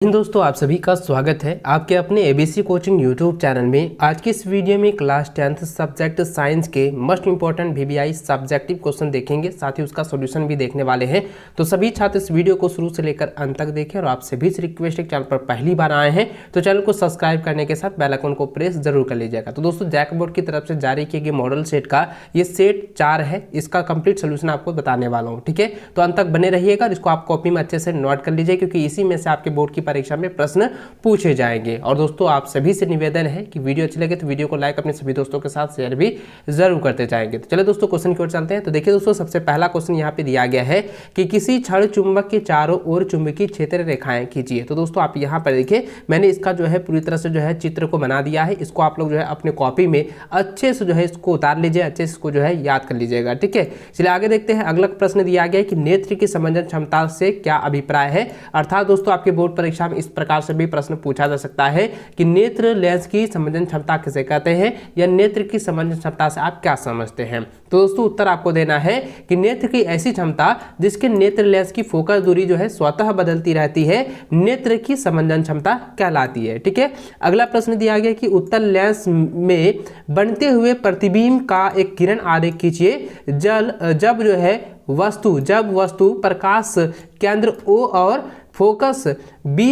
दोस्तों आप सभी का स्वागत है आपके अपने एबीसी कोचिंग यूट्यूब चैनल में। आज की इस वीडियो में क्लास 10th सब्जेक्ट साइंस के most important VBI subjective question देखेंगे, साथ ही उसका सॉल्यूशन भी देखने वाले हैं। तो सभी छात्र इस वीडियो को शुरू से लेकर अंत तक देखें और आप सभी से रिक्वेस्ट है, चैनल पर पहली बार आए हैं तो चैनल को सब्सक्राइब करने के साथ बेल आइकन को प्रेस जरूर कर लीजिएगा। तो दोस्तों जैक बोर्ड की तरफ से जारी किए गए मॉडल सेट का ये सेट 4 है, इसका कंप्लीट सोल्यूशन आपको बताने वाला हूँ। ठीक है, तो अंत तक बने रहिएगा। इसको आप कॉपी में अच्छे से नोट कर लीजिए क्योंकि इसी में से आपके बोर्ड की परीक्षा में प्रश्न पूछे जाएंगे। और दोस्तों आप सभी से निवेदन है कि वीडियो अच्छी लगे तो वीडियो को लाइक अपने सभी दोस्तों के साथ शेयर भी जरूर करते जाएंगे। तो चलिए दोस्तों क्वेश्चन की ओर चलते हैं। तो देखिए दोस्तों सबसे पहला क्वेश्चन यहाँ पे दिया गया है कि किसी क्षण चुंबक के चारों ओर चुंबकीय क्षेत्र रेखाएं खींचिए। तो दोस्तों आप यहाँ पर देखिए मैंने इसका जो है पूरी तरह से जो है चित्र को बना दिया है। इसको आप लोग जो है अपने कॉपी में अच्छे से जो है इसको उतार लीजिए, अच्छे से इसको जो है याद कर लीजिएगा। ठीक है, चलिए आगे देखते हैं। अगला प्रश्न दिया गया है कि नेत्र की समंजन क्षमता से क्या अभिप्राय है। अर्थात दोस्तों आपके बोर्ड परीक्षा में इस प्रकार से भी प्रश्न पूछा जा सकता है कि नेत्र लेंस की समंजन क्षमता किसे कहते हैं या नेत्र की समंजन क्षमता से आप क्या समझते हैं। तो दोस्तों उत्तर आपको देना है कि नेत्र की ऐसी क्षमता जिसके नेत्र लेंस की फोकस दूरी जो है स्वतः बदलती रहती है, नेत्र की समंजन क्षमता कहलाती है। ठीक है, अगला प्रश्न दिया गया कि उत्तल लेंस में बनते हुए प्रतिबिंब का एक किरण आरेख खींचिए जब वस्तु प्रकाश केंद्र O और फोकस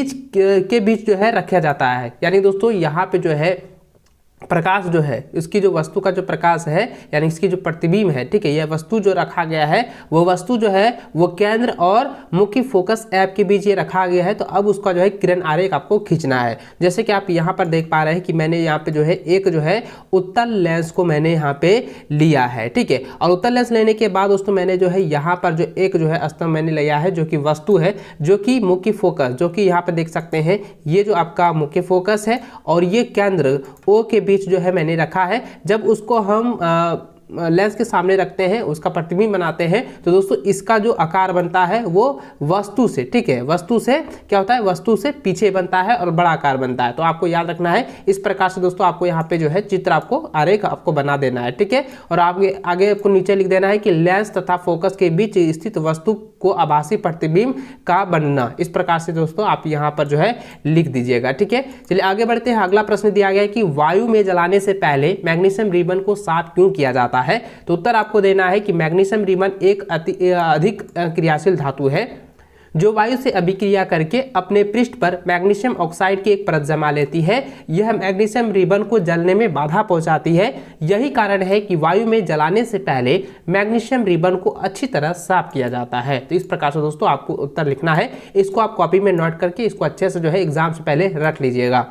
के बीच जो है रखा जाता है। यानी दोस्तों यहाँ पे जो है प्रकाश जो है इसकी जो वस्तु का जो प्रकाश है यानी इसकी जो प्रतिबिंब है, ठीक है, यह वस्तु जो रखा गया है वो वस्तु जो है वो केंद्र और मुख्य फोकस ऐप के बीच ये रखा गया है। तो अब उसका जो है किरण आरेख आपको खींचना है। जैसे कि आप यहाँ पर देख पा रहे हैं कि मैंने यहाँ पे जो है एक जो है उत्तल लेंस को मैंने यहाँ पे लिया है। ठीक है, और उत्तल लेंस लेने के बाद दोस्तों मैंने जो है यहाँ पर जो एक जो है स्तंभ मैंने लिया है जो कि वस्तु है, जो कि मुख्य फोकस, जो कि यहाँ पे देख सकते हैं ये जो आपका मुख्य फोकस है और ये केंद्र O के बीच जो है मैंने रखा है। जब उसको हम लेंस के सामने रखते हैं, उसका प्रतिबिंब बनाते हैं, तो दोस्तों इसका जो आकार बनता है वो वस्तु से, ठीक है, वस्तु से क्या होता है, वस्तु से पीछे बनता है और बड़ा आकार बनता है। तो आपको याद रखना है इस प्रकार से दोस्तों आपको यहाँ पे जो है चित्र आपको आरेख आपको बना देना है। ठीक है, और आगे आपको नीचे लिख देना है कि लेंस तथा फोकस के बीच स्थित वस्तु को आभासी प्रतिबिंब का बनना। इस प्रकार से दोस्तों आप यहाँ पर जो है लिख दीजिएगा। ठीक है, चलिए आगे बढ़ते हैं। अगला प्रश्न दिया गया है कि वायु में जलाने से पहले मैग्नीशियम रिबन को साफ क्यों किया जाता है। तो उत्तर आपको देना है कि मैग्नीशियम रिबन एक अधिक क्रियाशील धातु है जो वायु से अभिक्रिया करके अपने पृष्ठ पर मैग्नीशियम ऑक्साइड की एक परत जमा लेती है। यह मैग्नीशियम रिबन को जलने में बाधा पहुंचाती है। यही कारण है कि वायु में जलाने से पहले मैग्नीशियम रिबन को अच्छी तरह साफ किया जाता है। तो इस प्रकार से दोस्तों आपको उत्तर लिखना है। इसको आप कॉपी में नोट करके इसको अच्छे से जो है एग्जाम से पहले रख लीजिएगा।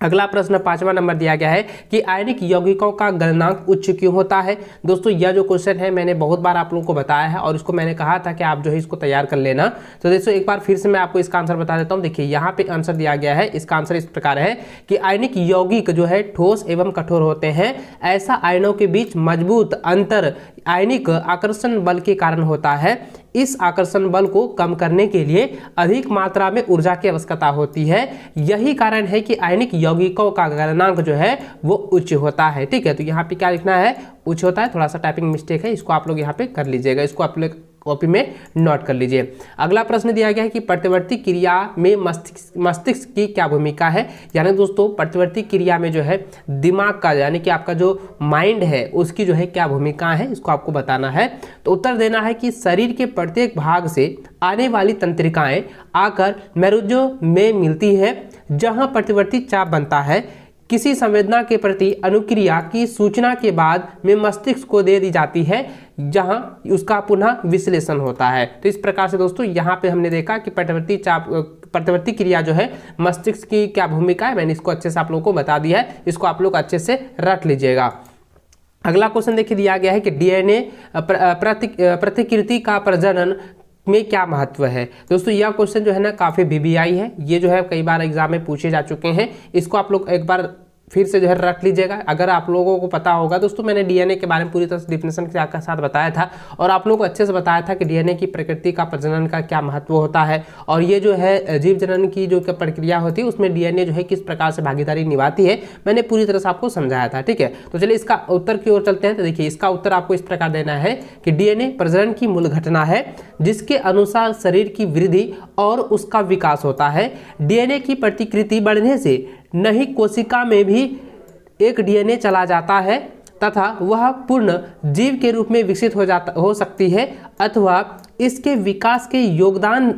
अगला प्रश्न 5वां नंबर दिया गया है कि आयनिक यौगिकों का गलनांक उच्च क्यों होता है। दोस्तों यह जो क्वेश्चन है मैंने बहुत बार आप लोगों को बताया है और इसको मैंने कहा था कि आप जो है इसको तैयार कर लेना। तो दोस्तों एक बार फिर से मैं आपको इसका आंसर बता देता हूं। देखिए यहाँ पे आंसर दिया गया है, इसका आंसर इस प्रकार है कि आयनिक यौगिक जो है ठोस एवं कठोर होते हैं। ऐसा आयनों के बीच मजबूत अंतर आयनिक आकर्षण बल के कारण होता है। इस आकर्षण बल को कम करने के लिए अधिक मात्रा में ऊर्जा की आवश्यकता होती है। यही कारण है कि आयनिक यौगिकों का गलनांक जो है वो उच्च होता है। ठीक है, तो यहाँ पे क्या लिखना है, उच्च होता है। थोड़ा सा टाइपिंग मिस्टेक है, इसको आप लोग यहाँ पे कर लीजिएगा, इसको आप लोग कॉपी में नोट कर लीजिए। अगला प्रश्न दिया गया है कि प्रतिवर्ती क्रिया में मस्तिष्क की क्या भूमिका है। यानी दोस्तों प्रतिवर्ती क्रिया में जो है दिमाग का यानी कि आपका जो माइंड है उसकी जो है क्या भूमिका है, इसको आपको बताना है। तो उत्तर देना है कि शरीर के प्रत्येक भाग से आने वाली तंत्रिकाएं आकर मेरुज्जों में मिलती है, जहां प्रतिवर्ती चाप बनता है। किसी संवेदना के प्रति अनुक्रिया की सूचना के बाद में मस्तिष्क को दे दी जाती है, जहां उसका पुनः विश्लेषण होता है। तो इस प्रकार से दोस्तों यहाँ पे हमने देखा कि प्रतिवर्ती क्रिया जो है मस्तिष्क की क्या भूमिका है, मैंने इसको अच्छे से आप लोगों को बता दिया है। इसको आप लोग अच्छे से रख लीजिएगा। अगला क्वेश्चन देखिए दिया गया है कि डीएनए प्रतिकृति का प्रजनन में क्या महत्व है। दोस्तों यह क्वेश्चन जो है ना काफ़ी वीबीआई है, ये जो है कई बार एग्जाम में पूछे जा चुके हैं। इसको आप लोग एक बार फिर से जो है रख लीजिएगा। अगर आप लोगों को पता होगा दोस्तों, मैंने डीएनए के बारे में पूरी तरह से डिफिनेशन के साथ बताया था और आप लोगों को अच्छे से बताया था कि डीएनए की प्रकृति का, प्रजनन का क्या महत्व होता है और ये जो है जीव जनन की जो प्रक्रिया होती है उसमें डीएनए जो है किस प्रकार से भागीदारी निभाती है, मैंने पूरी तरह से आपको समझाया था। ठीक है, तो चलिए इसका उत्तर की ओर चलते हैं। तो देखिए इसका उत्तर आपको इस प्रकार देना है कि डीएनए प्रजनन की मूल घटना है जिसके अनुसार शरीर की वृद्धि और उसका विकास होता है। डीएनए की प्रतिकृति बढ़ने से नई कोशिका में भी एक डीएनए चला जाता है तथा वह पूर्ण जीव के रूप में विकसित हो सकती है अथवा इसके विकास के योगदान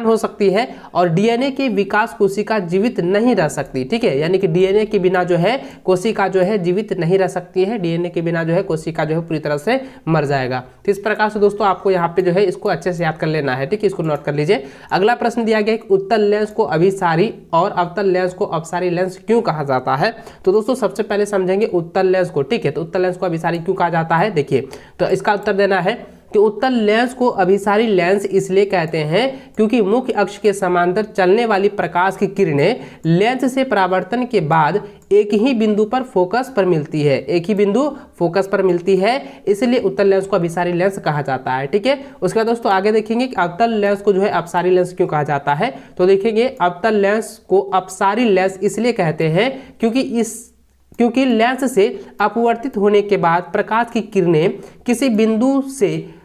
हो सकती है और डीएनए के विकास कोशिका जीवित नहीं रह सकती। ठीक है, यानी कि डीएनए के बिना जो है कोशिका जो है जीवित नहीं रह सकती है, डीएनए के बिना जो है कोशिका जो है पूरी तरह से मर जाएगा। तो इस प्रकार से दोस्तों आपको यहाँ पे जो है इसको अच्छे से याद कर लेना है। ठीक है, इसको नोट कर लीजिए। अगला प्रश्न दिया गया है कि उत्तल लेंस को अभिसारी और अवतल लेंस को अपसारी लेंस क्यों कहा जाता है। तो दोस्तों सबसे पहले समझेंगे उत्तल लेंस को। ठीक है, तो उत्तल लेंस को अभिसारी क्यों कहा जाता है, देखिए तो इसका उत्तर देना है कि उत्तल लेंस को अभिसारी लेंस इसलिए कहते हैं क्योंकि मुख्य अक्ष के समांतर चलने वाली प्रकाश की किरणें लेंस से परावर्तन के बाद एक ही बिंदु पर फोकस पर मिलती है, एक ही बिंदु फोकस पर मिलती है, इसलिए उत्तल लेंस को अभिसारी लेंस कहा जाता है। ठीक है, उसके बाद दोस्तों आगे देखेंगे कि अवतल लेंस को जो है अपसारी लेंस क्यों कहा जाता है। तो देखेंगे अवतल लेंस को अपसारी लेंस इसलिए कहते हैं क्योंकि लेंस से अपवर्तित होने के बाद प्रकाश की किरणें किसी बिंदु से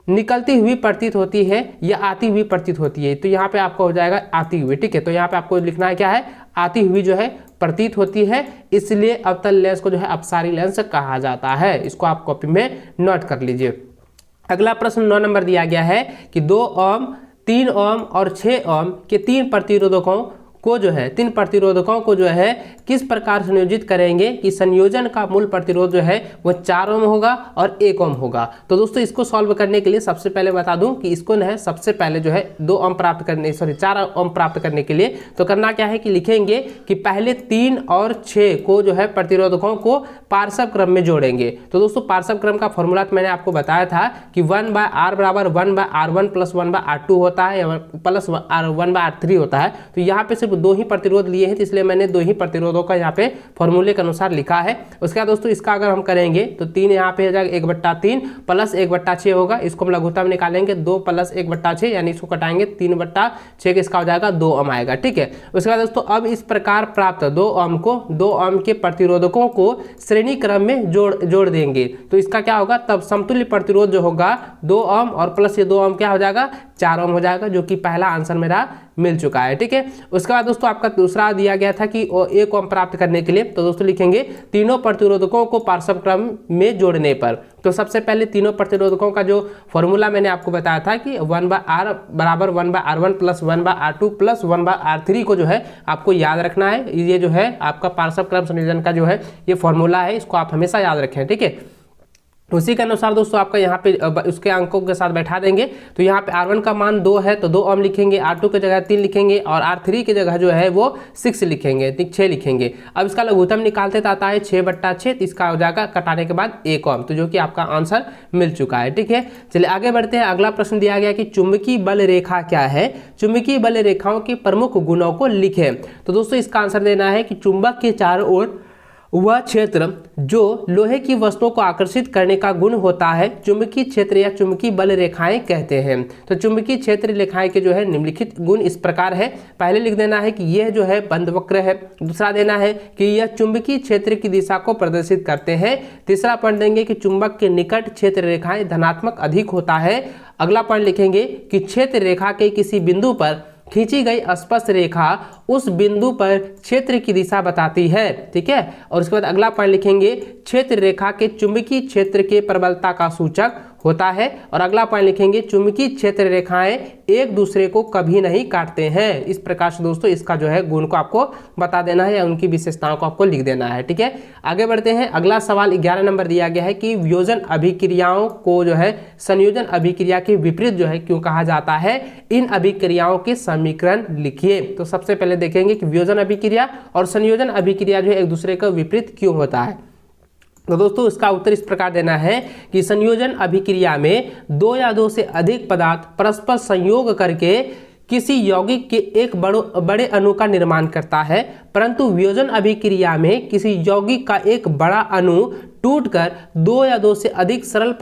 निकलती हुई प्रतीत होती है या आती हुई प्रतीत होती है। तो यहाँ पे आपका हो जाएगा आती हुई। ठीक है, तो यहाँ पे आपको लिखना है क्या है, आती हुई जो है प्रतीत होती है, इसलिए अवतल लेंस को जो है अपसारी लेंस कहा जाता है। इसको आप कॉपी में नोट कर लीजिए। अगला प्रश्न 9 नंबर दिया गया है कि 2 ओम, 3 ओम और 6 ओम के 3 प्रतिरोधकों को जो है 3 प्रतिरोधकों को जो है किस प्रकार संयोजित करेंगे कि संयोजन का मूल प्रतिरोध जो है वो 4 ओम होगा और 1 ओम होगा। तो दोस्तों इसको सॉल्व करने के लिए सबसे पहले बता दूं कि इसको न है सबसे पहले जो है 2 ओम प्राप्त करने 4 ओम प्राप्त करने के लिए तो करना क्या है कि लिखेंगे कि पहले 3 और 6 को जो है प्रतिरोधकों को पार्श्व क्रम में जोड़ेंगे। तो दोस्तों पार्श्व क्रम का फॉर्मूला मैंने आपको बताया था कि 1/r बराबर 1/r1 प्लस 1/r2 होता है या प्लस 1/r3 होता है। तो यहाँ पे 2 ही प्रतिरोध लिए हैं, तो इसलिए मैंने 2 ही प्रतिरोधों का यहाँ पे फॉर्मूले के अनुसार लिखा है। उसके बाद दोस्तों इसका अगर हम करेंगे तो 3 यहाँ पे हो जाएगा 1/3 प्लस 1/6 होगा। इसको हम लघुत्तम निकालेंगे 2 प्लस 1/6 यानी इसको कटाएंगे 3/6 इसका हो जाएगा 2 ओम आएगा। ठीक है, उसके बाद दोस्तों अब इस प्रकार प्राप्त 2 ओम के प्रतिरोधकों को श्रेणी क्रम में जोड़ देंगे। तो इसका क्या होगा, तब समतुल्य प्रतिरोध जो होगा 2 ओम और प्लस ये 2 ओम क्या हो जाएगा, 4 ओम हो जाएगा, जो कि पहला आंसर मेरा मिल चुका है। ठीक है, उसके बाद दोस्तों आपका दूसरा दिया गया था कि 1 ओम प्राप्त करने के लिए तो दोस्तों लिखेंगे तीनों प्रतिरोधकों को पार्श्व क्रम में जोड़ने पर। तो सबसे पहले तीनों प्रतिरोधकों का जो फॉर्मूला मैंने आपको बताया था कि 1/r बराबर 1/r1 plus 1/r2 plus 1/r3 को जो है आपको याद रखना है। ये जो है आपका पार्श्व क्रम संयोजन का जो है ये फॉर्मूला है, इसको आप हमेशा याद रखें। ठीक है, उसी के अनुसार दोस्तों आपका यहाँ पे उसके अंकों के साथ बैठा देंगे। तो यहाँ पे R1 का मान 2 है तो 2 ओम लिखेंगे, R2 की जगह 3 लिखेंगे और R3 की जगह जो है वो 6 लिखेंगे, 6 लिखेंगे। अब इसका लघुत्तम निकालते तो आता है 6/6, तो इसका हो जाएगा कटाने के बाद 1 ओम, तो जो कि आपका आंसर मिल चुका है। ठीक है, चलिए आगे बढ़ते हैं। अगला प्रश्न दिया गया कि चुंबकीय बल रेखा क्या है, चुंबकीय बल रेखाओं के प्रमुख गुणों को लिखें। तो दोस्तों इसका आंसर देना है कि चुंबक के चारों ओर वह क्षेत्र जो लोहे की वस्तुओं को आकर्षित करने का गुण होता है चुंबकीय क्षेत्र या चुंबकीय बल रेखाएं कहते हैं। तो चुंबकीय क्षेत्र रेखाएं के जो है निम्नलिखित गुण इस प्रकार है। पहले लिख देना है कि यह जो है बंद वक्र है। दूसरा देना है कि यह चुंबकीय क्षेत्र की दिशा को प्रदर्शित करते हैं। तीसरा पॉइंट देंगे कि चुंबक के निकट क्षेत्र रेखाएं धनात्मक अधिक होता है। अगला पॉइंट लिखेंगे कि क्षेत्र रेखा के किसी बिंदु पर खींची गई स्पर्श रेखा उस बिंदु पर क्षेत्र की दिशा बताती है। ठीक है, और उसके बाद अगला पॉइंट लिखेंगे क्षेत्र रेखा के चुंबकीय क्षेत्र के प्रबलता का सूचक होता है। और अगला पॉइंट लिखेंगे चुंबकीय क्षेत्र रेखाएं एक दूसरे को कभी नहीं काटते हैं। इस प्रकार से दोस्तों इसका जो है गुण को आपको बता देना है या उनकी विशेषताओं को आपको लिख देना है। ठीक है, आगे बढ़ते हैं। अगला सवाल 11 नंबर दिया गया है कि वियोजन अभिक्रियाओं को जो है संयोजन अभिक्रिया के विपरीत जो है क्यों कहा जाता है। इन अभिक्रियाओं के समीकरण लिखिए। तो सबसे पहले देखेंगे कि वियोजन अभिक्रिया और संयोजन अभिक्रिया जो है एक दूसरे का विपरीत क्यों होता है। तो दोस्तों इसका उत्तर इस प्रकार देना है कि संयोजन अभिक्रिया में 2 या 2 से अधिक पदार्थ परस्पर संयोग करके किसी यौगिक के एक बड़े अणु का निर्माण करता है, परंतु वियोजन अभिक्रिया में किसी यौगिक का एक बड़ा अणु टूटकर दो या दो से अधिक सरल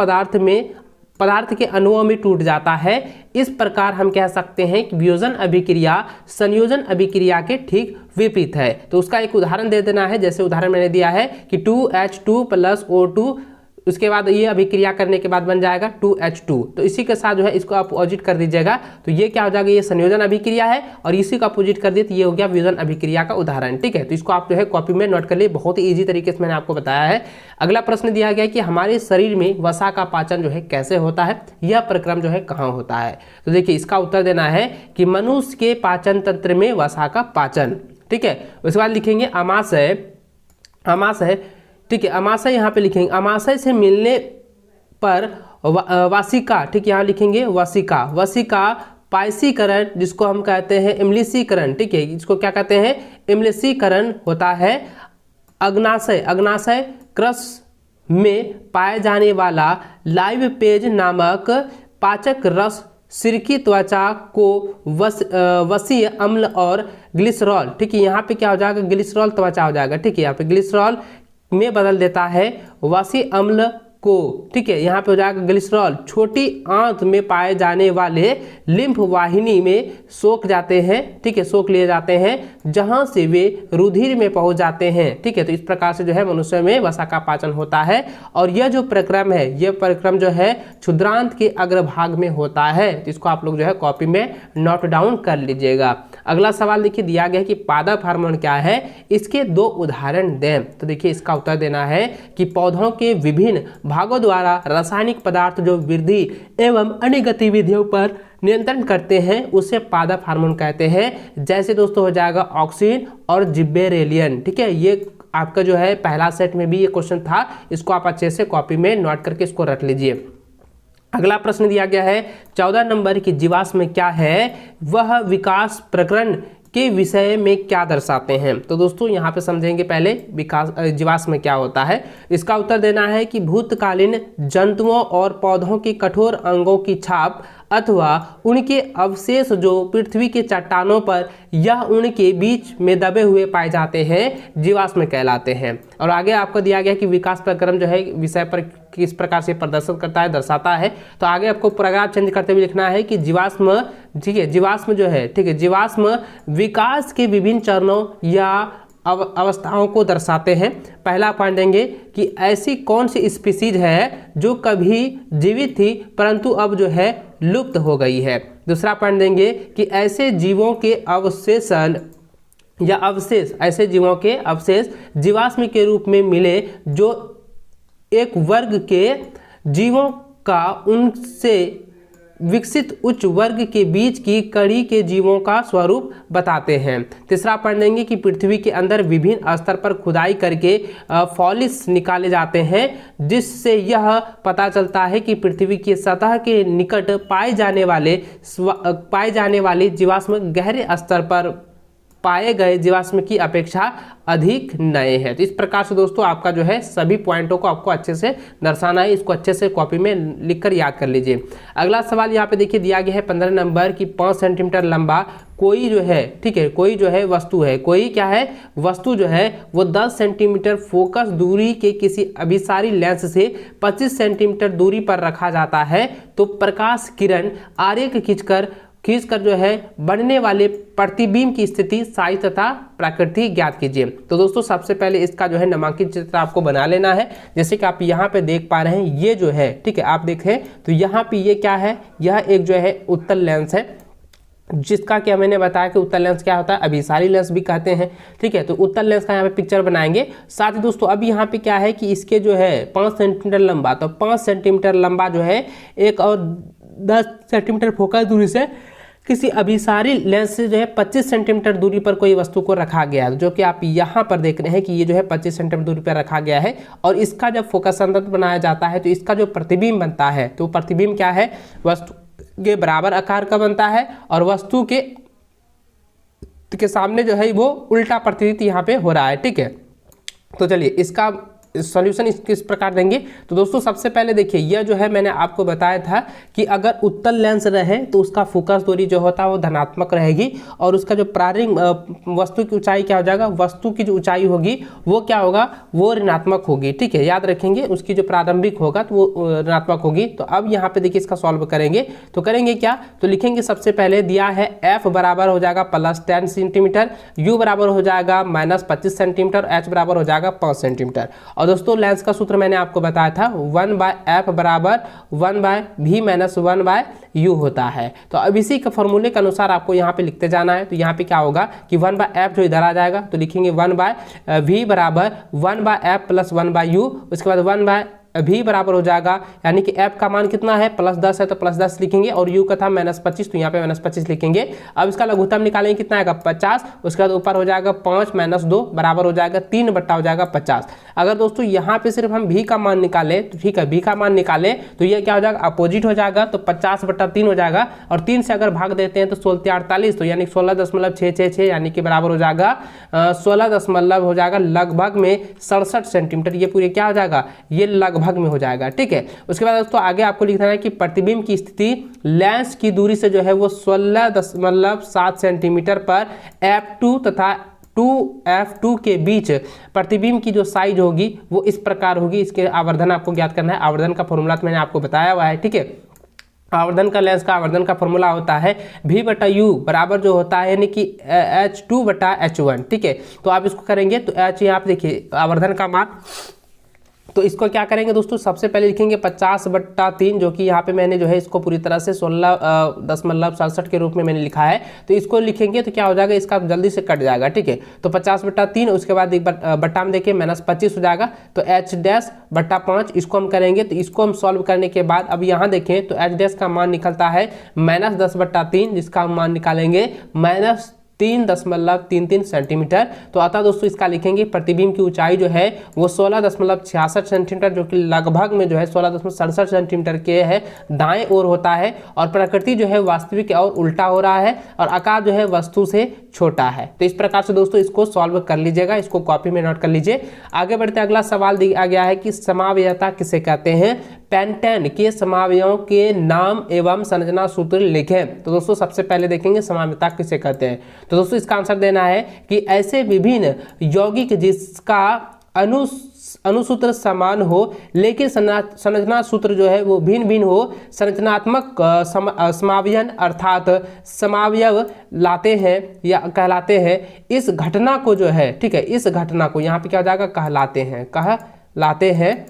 पदार्थ के अणुओं में टूट जाता है। इस प्रकार हम कह सकते हैं कि वियोजन अभिक्रिया संयोजन अभिक्रिया के ठीक विपरीत है। तो उसका एक उदाहरण दे देना है। जैसे उदाहरण मैंने दिया है कि 2H2 + O2, उसके बाद ये अभिक्रिया करने के बाद बन जाएगा 2H2। तो इसी के साथ जो है इसको अपोजिट कर दीजिएगा, तो ये क्या हो जाएगा, ये संयोजन अभिक्रिया है, और इसी को अपोजिट कर दिए तो ये हो गया वियोजन अभिक्रिया का उदाहरण। ठीक है, तो इसको आप जो है कॉपी में नोट कर लिए, बहुत ही ईजी तरीके से मैंने आपको बताया है। अगला प्रश्न दिया गया कि हमारे शरीर में वसा का पाचन जो है कैसे होता है, यह प्रक्रम जो है कहाँ होता है। तो देखिए इसका उत्तर देना है कि मनुष्य के पाचन तंत्र में वसा का पाचन। ठीक है, उसके बाद लिखेंगे अमाशय। ठीक है, अमाशय यहाँ पे लिखेंगे, अमाशय से मिलने पर वासिका, ठीक है यहाँ लिखेंगे वसिका पायसीकरण, जिसको हम कहते हैं इमलिसीकरण। ठीक है, इसको क्या कहते हैं, इमलिसीकरण होता है। अग्नाशय क्रस में पाए जाने वाला लाइव पेज नामक पाचक रस सिरकी त्वचा को वसीय अम्ल और ग्लिसरॉल, ठीक है यहाँ पे क्या हो जाएगा, ग्लिसरॉल त्वचा हो जाएगा। ठीक है, यहाँ पे ग्लिसरॉल में बदल देता है वसी अम्ल को। ठीक है, यहाँ पे हो जाएगा ग्लिसरॉल। छोटी आंत में पाए जाने वाले लिम्फ वाहिनी में सोख जाते हैं। ठीक है, सोख लिए जाते हैं, जहां से वे रुधिर में पहुंच जाते हैं। ठीक है, तो इस प्रकार से जो है मनुष्य में वसा का पाचन होता है। और यह जो प्रक्रम है, यह प्रक्रम जो है क्षुद्रांत के अग्रभाग में होता है। तो इसको आप लोग जो है कॉपी में नोट डाउन कर लीजिएगा। अगला सवाल देखिए दिया गया कि पादप हार्मोन क्या है, इसके दो उदाहरण दें। तो देखिए इसका उत्तर देना है कि पौधों के विभिन्न भागों द्वारा रासायनिक पदार्थ जो वृद्धि एवं अन्य गतिविधियों पर नियंत्रण करते हैं उसे पादप हार्मोन कहते हैं। जैसे दोस्तों हो जाएगा ऑक्सिन और जिब्बेरेलियन। ठीक है, ये आपका जो है पहला सेट में भी ये क्वेश्चन था, इसको आप अच्छे से कॉपी में नोट करके इसको रख लीजिए। अगला प्रश्न दिया गया है 14 नंबर की जीवाश्म क्या है, वह विकास प्रकरण के विषय में क्या दर्शाते हैं। तो दोस्तों यहाँ पे समझेंगे पहले जीवाश्म क्या होता है। इसका उत्तर देना है कि भूतकालीन जंतुओं और पौधों के कठोर अंगों की छाप अथवा उनके अवशेष जो पृथ्वी के चट्टानों पर या उनके बीच में दबे हुए पाए जाते हैं, जीवाश्म कहलाते हैं। और आगे आपको दिया गया कि विकास प्रक्रम जो है विषय पर किस प्रकार से प्रदर्शन करता है, दर्शाता है। तो आगे आपको पैराग्राफ चेंज करते हुए लिखना है कि जीवाश्म, ठीक है जीवाश्म जो है, ठीक है जीवाश्म विकास के विभिन्न चरणों या अवस्थाओं को दर्शाते हैं। पहला पॉइंट देंगे कि ऐसी कौन सी स्पीसीज है जो कभी जीवित थी परंतु अब जो है लुप्त हो गई है। दूसरा पॉइंट देंगे कि ऐसे जीवों के अवशेषण या अवशेष, ऐसे जीवों के अवशेष जीवाश्म के रूप में मिले जो एक वर्ग के जीवों का उनसे विकसित उच्च वर्ग के बीच की कड़ी के जीवों का स्वरूप बताते हैं। तीसरा पॉइंट देंगे कि पृथ्वी के अंदर विभिन्न स्तर पर खुदाई करके फॉसिल्स निकाले जाते हैं, जिससे यह पता चलता है कि पृथ्वी की सतह के निकट पाए जाने वाले जीवाश्म गहरे स्तर पर पाए गए जीवाश्म की अपेक्षा अधिक नए हैं। तो इस प्रकार से दोस्तों आपका जो है सभी पॉइंटों को आपको अच्छे से दर्शाना है। इसको अच्छे से कॉपी में लिखकर याद कर लीजिए। अगला सवाल यहाँ पे देखिए दिया गया है 15 नंबर की 5 सेंटीमीटर लंबा कोई जो है, ठीक है कोई जो है वस्तु है, कोई क्या है वस्तु जो है वो 10 सेंटीमीटर फोकस दूरी के किसी अभिसारी लेंस से 25 सेंटीमीटर दूरी पर रखा जाता है तो प्रकाश किरण आरेख खींचकर जो है बनने वाले प्रतिबिंब की स्थिति, साइज तथा प्रकृति ज्ञात कीजिए। तो दोस्तों सबसे पहले इसका जो है नामांकित चित्र आपको बना लेना है। जैसे कि आप यहाँ पे देख पा रहे हैं, ये जो है ठीक है आप देखें तो यहाँ पे ये क्या है, यह एक जो है उत्तल लेंस है, जिसका क्या मैंने बताया कि उत्तल लेंस क्या होता है, अभिसारी लेंस भी कहते हैं। ठीक है, तो उत्तल लेंस का यहाँ पे पिक्चर बनाएंगे। साथ ही दोस्तों अब यहाँ पे क्या है कि इसके जो है 5 सेंटीमीटर लंबा, तो 5 सेंटीमीटर लंबा जो है एक और 10 सेंटीमीटर फोकस दूरी से किसी अभिसारी लेंस से जो है 25 सेंटीमीटर दूरी पर कोई वस्तु को रखा गया है, जो कि आप यहाँ पर देख रहे हैं कि ये जो है 25 सेंटीमीटर दूरी पर रखा गया है। और इसका जब फोकस अंतर बनाया जाता है तो इसका जो प्रतिबिंब बनता है, तो प्रतिबिंब क्या है वस्तु के बराबर आकार का बनता है और वस्तु के सामने जो है वो उल्टा प्रतिबिंब यहाँ पे हो रहा है। ठीक है, तो चलिए इसका सॉल्यूशन किस प्रकार देंगे। तो दोस्तों सबसे पहले देखिए, यह जो है मैंने आपको बताया था कि अगर उत्तल लेंस रहे तो उसका फोकस दूरी जो होता है वो धनात्मक रहेगी और उसका जो प्रारंभिक वस्तु की ऊंचाई क्या हो जाएगा, वस्तु की जो ऊंचाई होगी वो क्या होगा, वो ऋणात्मक होगी। ठीक है, याद रखेंगे, उसकी जो प्रारंभिक होगा तो वो ऋणात्मक होगी। तो अब यहाँ पे देखिए इसका सॉल्व करेंगे तो करेंगे क्या, तो लिखेंगे सबसे पहले दिया है f बराबर हो जाएगा +10 सेंटीमीटर, u बराबर हो जाएगा -25 सेंटीमीटर, h बराबर हो जाएगा 5 सेंटीमीटर। और दोस्तों लेंस का सूत्र मैंने आपको बताया था 1/f बराबर 1/v - 1/u होता है। तो अब इसी के फॉर्मूले के अनुसार आपको यहाँ पे लिखते जाना है। तो यहाँ पे क्या होगा कि 1/f जो इधर आ जाएगा तो लिखेंगे 1/v बराबर 1/f + 1/u, उसके बाद 1/v बराबर हो जाएगा, यानी कि f का मान कितना है +10 है तो +10 लिखेंगे और u का था -25 तो यहाँ पे -25 लिखेंगे। अब इसका लघुत्तम निकालेंगे, कितना आएगा 50, उसके बाद ऊपर हो जाएगा 5 - 2 बराबर हो जाएगा 3 बट्टा हो जाएगा 50। अगर दोस्तों यहाँ पे सिर्फ हम v का मान निकालें तो ठीक है, v का मान निकालें तो ये क्या हो जाएगा, अपोजिट हो जाएगा, तो 50/3 हो जाएगा और 3 से अगर भाग देते हैं तो 16×48 तो यानी 16.666 यानी कि बराबर हो जाएगा 16 हो जाएगा लगभग में 67 सेंटीमीटर। ये पूरे क्या हो जाएगा, ये लगभग में हो जाएगा। ठीक है, उसके बाद दोस्तों आगे आपको लिखना है कि प्रतिबिंब की स्थिति लेंस की दूरी से जो है वो 16.7 सेंटीमीटर पर f2 तथा 2f2 के बीच प्रतिबिंब की जो साइज होगी वो इस प्रकार होगी। इसके आवर्धन आपको ज्ञात करना है। आवर्धन का फॉर्मूला तो मैंने आपको बताया हुआ है। ठीक है, आवर्धन का लेंस का आवर्धन का फॉर्मूला होता है v/u बराबर जो होता है यानी कि h2/h1। ठीक है, तो आप इसको करेंगे तो h यहाँ पे देखिए आवर्धन का मान, तो इसको क्या करेंगे दोस्तों, सबसे पहले लिखेंगे 50/3 जो कि यहाँ पे मैंने जो है इसको पूरी तरह से 16.67 के रूप में मैंने लिखा है। तो इसको लिखेंगे तो क्या हो जाएगा, इसका जल्दी से कट जाएगा। ठीक है, तो 50/3 उसके बाद एक बट्टा में देखिए -25 हो जाएगा तो h-5 इसको हम करेंगे। तो इसको हम सॉल्व करने के बाद अब यहाँ देखें तो h- का मान निकलता है -10/3 जिसका हम मान निकालेंगे -3.33 सेंटीमीटर। तो अतः दोस्तों इसका लिखेंगे प्रतिबिंब की ऊंचाई जो है वो 16.66 सेंटीमीटर जो कि लगभग में जो है 16.67 सेंटीमीटर के है दाएं ओर होता है और प्रकृति जो है वास्तविक और उल्टा हो रहा है और आकार जो है वस्तु से छोटा है। तो इस प्रकार से दोस्तों इसको सॉल्व कर लीजिएगा, इसको कॉपी में नोट कर लीजिए। आगे बढ़ते अगला सवाल दिया गया है कि समावयवता किसे कहते हैं, पेंटेन के समावयवों के नाम एवं संरचना सूत्र लिखें। तो दोस्तों सबसे पहले देखेंगे समावयवता किसे कहते हैं। तो दोस्तों इसका आंसर देना है कि ऐसे विभिन्न यौगिक जिसका अनुसूत्र समान हो लेकिन संरचना सूत्र जो है वो भिन्न भिन्न हो, संरचनात्मक समावयन अर्थात समावयव लाते हैं या कहलाते हैं। इस घटना को जो है, ठीक है, इस घटना को यहाँ पे क्या हो जाएगा, कहलाते हैं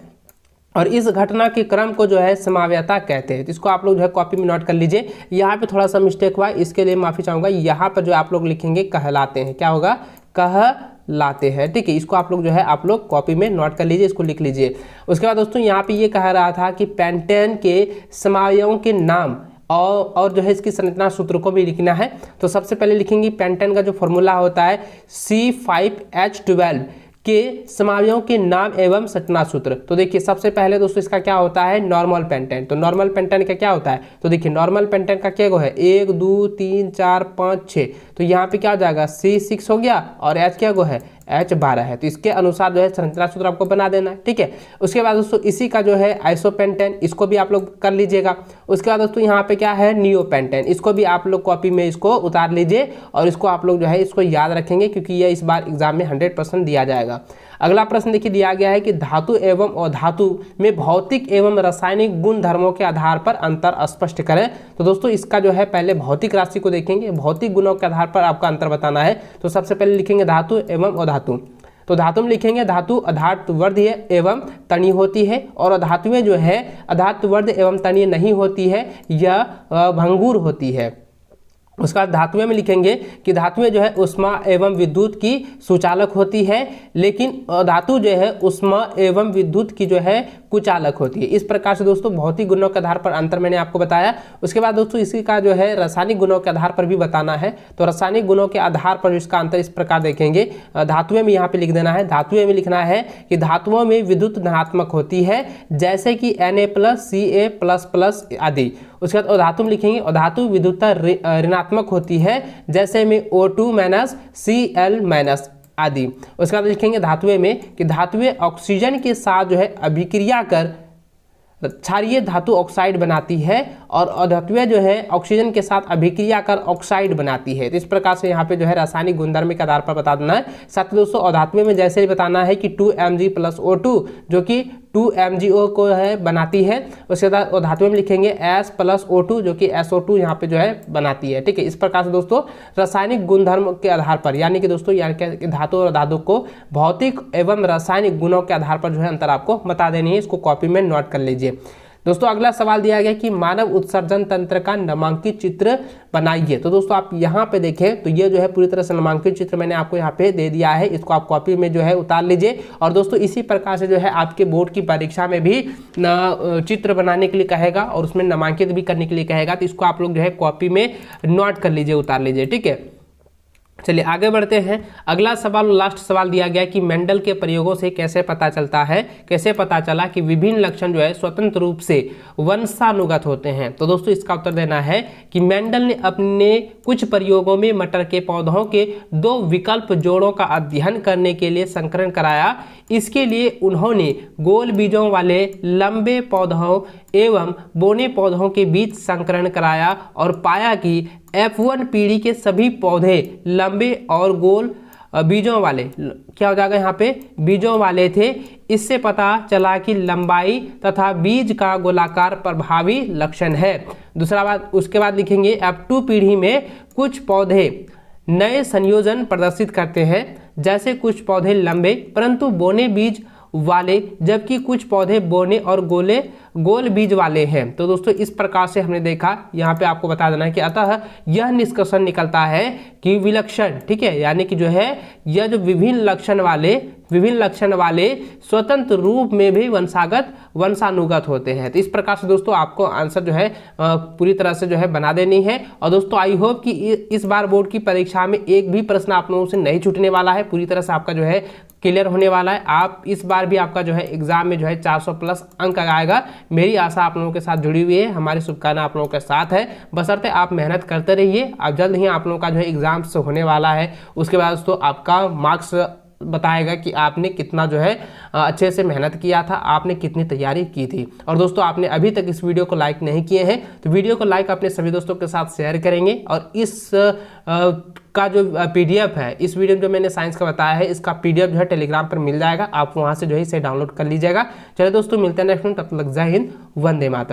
और इस घटना के क्रम को जो है समावयवता कहते हैं। तो इसको आप लोग जो है कॉपी में नोट कर लीजिए। यहाँ पे थोड़ा सा मिस्टेक हुआ, इसके लिए माफ़ी चाहूँगा। यहाँ पर जो आप लोग लिखेंगे कहलाते हैं, क्या होगा, कहलाते हैं। ठीक है, इसको आप लोग जो है आप लोग कॉपी में नोट कर लीजिए, इसको लिख लीजिए। उसके बाद दोस्तों यहाँ पे ये कह रहा था कि पेंटेन के समावयवों के नाम और जो है इसकी संरचना सूत्र को भी लिखना है। तो सबसे पहले लिखेंगे पेंटेन का जो फॉर्मूला होता है C5H12 के समावयवों के नाम एवं संरचना सूत्र। तो देखिए सबसे पहले दोस्तों इसका क्या होता है, नॉर्मल पेंटेन। तो नॉर्मल पेंटेन का क्या होता है, तो देखिए नॉर्मल पेंटेन का क्या है, 1 2 3 4 5 6। तो यहाँ पे क्या हो जाएगा, C6 हो गया और H क्या है, H12 है। तो इसके अनुसार जो है संरचना सूत्र आपको बना देना है। ठीक है, उसके बाद दोस्तों इसी का जो है आइसोपेंटेन, इसको भी आप लोग कर लीजिएगा। उसके बाद दोस्तों यहाँ पे क्या है, नियोपेंटेन, इसको भी आप लोग कॉपी में इसको उतार लीजिए और इसको आप लोग जो है इसको याद रखेंगे क्योंकि ये इस बार एग्जाम में 100% दिया जाएगा। अगला प्रश्न देखिए दिया गया है कि धातु एवं अधातु में भौतिक एवं रासायनिक गुण धर्मों के आधार पर अंतर स्पष्ट करें। तो दोस्तों इसका जो है पहले भौतिक राशि को देखेंगे, भौतिक गुणों के आधार पर आपका अंतर बताना है। तो सबसे पहले लिखेंगे धातु एवं अधातु। तो धातु में लिखेंगे धातु अधातुवर्धीय एवं तनीय होती है और अधातुएं जो है अधातुवर्ध एवं तनीय नहीं होती है, यह भंगुर होती है। उसका धातुएं में लिखेंगे कि धातुएं जो है उष्मा एवं विद्युत की सुचालक होती है, लेकिन धातु जो है उष्मा एवं विद्युत की जो है कुचालक होती है। इस प्रकार से दोस्तों भौतिक गुणों के आधार पर अंतर मैंने आपको बताया। उसके बाद दोस्तों इसी का जो है रासायनिक गुणों के आधार पर भी बताना है। तो रासायनिक गुणों के आधार पर इसका अंतर इस प्रकार देखेंगे, धातुएं में यहाँ पे लिख देना है। धातुएं में लिखना है कि धातुओं में विद्युत धनात्मक होती है जैसे कि Na+, Ca++ आदि। उसके बाद अधातु में लिखेंगे अधातु विद्युतता ऋणात्मक होती है जैसे में O2- Cl-। आदि। उसके बाद लिखेंगे धातुएं में कि धातुएं ऑक्सीजन के साथ जो है अभिक्रिया कर क्षारीय धातु ऑक्साइड बनाती है और अधातुएं जो है ऑक्सीजन के साथ अभिक्रिया कर ऑक्साइड बनाती है। तो इस प्रकार से यहाँ पे जो है रासायनिक गुणधर्म के आधार पर बता देना है। साथ ही दोस्तों अधातुएं में जैसे ही बताना है कि 2Mg+O2 जो कि 2MgO को है बनाती है। उसके बाद धातुएं में लिखेंगे S+O2 जो कि SO2 यहाँ पे जो है बनाती है। ठीक है, इस प्रकार से दोस्तों रासायनिक गुणधर्म के आधार पर यानी कि दोस्तों यानी धातु और धातु को भौतिक एवं रासायनिक गुणों के आधार पर जो है अंतर आपको बता देनी है। इसको कॉपी में नोट कर लीजिए। दोस्तों अगला सवाल दिया गया कि मानव उत्सर्जन तंत्र का नामांकित चित्र बनाइए। तो दोस्तों आप यहाँ पे देखें तो ये जो है पूरी तरह से नामांकित चित्र मैंने आपको यहाँ पे दे दिया है। इसको आप कॉपी में जो है उतार लीजिए। और दोस्तों इसी प्रकार से जो है आपके बोर्ड की परीक्षा में भी चित्र बनाने के लिए कहेगा और उसमें नामांकित भी करने के लिए कहेगा। तो इसको आप लोग जो है कॉपी में नोट कर लीजिए, उतार लीजिए। ठीक है, चलिए आगे बढ़ते हैं। अगला सवाल, लास्ट सवाल दिया गया कि मेंडल के प्रयोगों से कैसे पता चलता है, कैसे पता चला कि विभिन्न लक्षण जो है स्वतंत्र रूप से वंशानुगत होते हैं। तो दोस्तों इसका उत्तर देना है कि मेंडल ने अपने कुछ प्रयोगों में मटर के पौधों के 2 विकल्प जोड़ों का अध्ययन करने के लिए संकरण कराया। इसके लिए उन्होंने गोल बीजों वाले लंबे पौधों एवं बोने पौधों के बीच संकरण कराया और पाया कि F1 पीढ़ी के सभी पौधे लंबे और गोल बीजों वाले, क्या हो जाएगा यहाँ पे, बीजों वाले थे। इससे पता चला कि लंबाई तथा बीज का गोलाकार प्रभावी लक्षण है। दूसरा बात, उसके बाद लिखेंगे F2 पीढ़ी में कुछ पौधे नए संयोजन प्रदर्शित करते हैं, जैसे कुछ पौधे लंबे परंतु बोने बीज वाले, जबकि कुछ पौधे बोने और गोल बीज वाले हैं। तो दोस्तों इस प्रकार से हमने देखा, यहाँ पे आपको बता देना है कि अतः यह निष्कर्षण निकलता है कि विलक्षण, ठीक है, यानी कि जो है यह जो विभिन्न लक्षण वाले स्वतंत्र रूप में भी वंशानुगत होते हैं। तो इस प्रकार से दोस्तों आपको आंसर जो है पूरी तरह से जो है बना देनी है। और दोस्तों आई होप कि इस बार बोर्ड की परीक्षा में एक भी प्रश्न आप लोगों से नहीं छूटने वाला है, पूरी तरह से आपका जो है क्लियर होने वाला है। आप इस बार भी आपका जो है एग्जाम में जो है 400+ अंक आएगा। मेरी आशा आप लोगों के साथ जुड़ी हुई है, हमारी शुभकामना आप लोगों के साथ है। बशर्ते आप मेहनत करते रहिए। आप जल्द ही आप लोगों का जो है एग्जाम होने वाला है। उसके बाद दोस्तों आपका मार्क्स बताएगा कि आपने कितना जो है अच्छे से मेहनत किया था, आपने कितनी तैयारी की थी। और दोस्तों आपने अभी तक इस वीडियो को लाइक नहीं किए हैं तो वीडियो को लाइक अपने सभी दोस्तों के साथ शेयर करेंगे। और इस का जो PDF है, इस वीडियो में जो मैंने साइंस का बताया है, इसका PDF जो है टेलीग्राम पर मिल जाएगा। आप वहाँ से जो है इसे डाउनलोड कर लीजिएगा। चलिए दोस्तों मिलते हैं नेक्स्ट में, तब तक जय हिंद, वंदे मातरम।